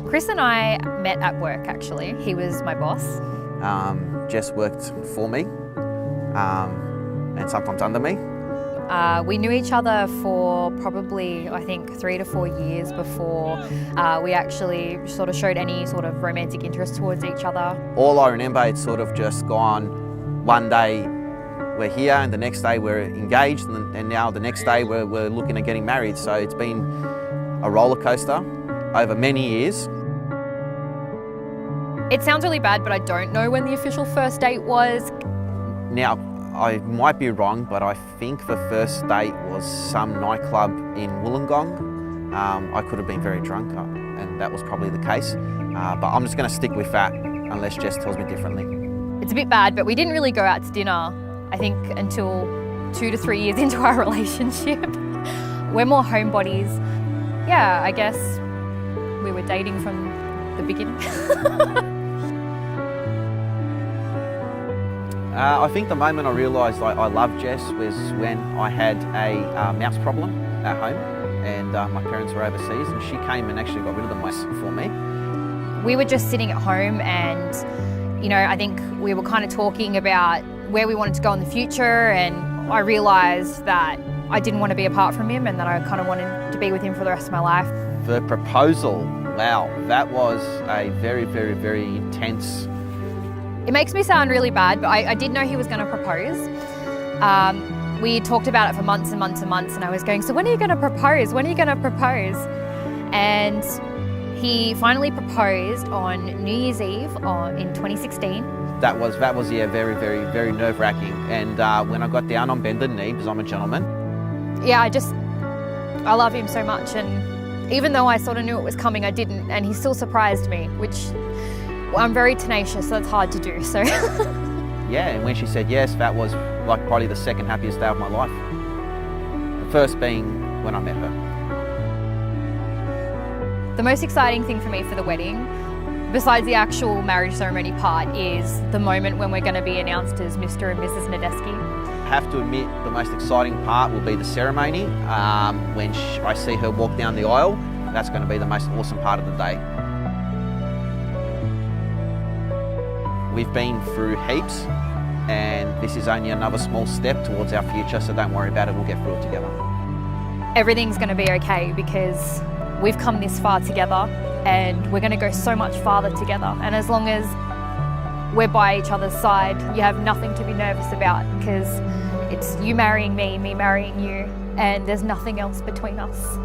Kris and I met at work, actually. He was my boss. Jess worked for me and sometimes under me. We knew each other for probably, I think, 3 to 4 years before we actually sort of showed any sort of romantic interest towards each other. All I remember, it's sort of just gone, one day we're here and the next day we're engaged, and now the next day we're looking at getting married. So it's been a roller coaster over many years. It sounds really bad, but I don't know when the official first date was. Now, I might be wrong, but I think the first date was some nightclub in Wollongong. I could have been very drunk, and that was probably the case. But I'm just going to stick with that unless Jess tells me differently. It's a bit bad, but we didn't really go out to dinner, I think, until 2 to 3 years into our relationship. We're more homebodies. Yeah, I guess we were dating from the beginning. I think the moment I realised I loved Jess was when I had a mouse problem at home, and my parents were overseas, and she came and actually got rid of the mice for me. We were just sitting at home and, you know, I think we were kind of talking about where we wanted to go in the future, and I realised that I didn't want to be apart from him and that I kind of wanted to be with him for the rest of my life. The proposal, wow, that was a very, very, very intense. It makes me sound really bad, but I did know he was going to propose. We talked about it for months and months and months, and I was going, so when are you going to propose? When are you going to propose? And he finally proposed on New Year's Eve in 2016. That was yeah, very, very, very nerve-wracking. And when I got down on bended knee, because I'm a gentleman. Yeah, I love him so much, and even though I sort of knew it was coming, I didn't, and he still surprised me, which I'm very tenacious, so that's hard to do, so. Yeah, and when she said yes, that was like probably the second happiest day of my life. The first being when I met her. The most exciting thing for me for the wedding, besides the actual marriage ceremony part, is the moment when we're going to be announced as Mr. and Mrs. Nadeski. I have to admit, the most exciting part will be the ceremony. When I see her walk down the aisle, that's going to be the most awesome part of the day. We've been through heaps, and this is only another small step towards our future, so don't worry about it, we'll get through it together. Everything's going to be okay because we've come this far together, and we're going to go so much farther together. And as long as we're by each other's side, you have nothing to be nervous about, because it's you marrying me, me marrying you, and there's nothing else between us.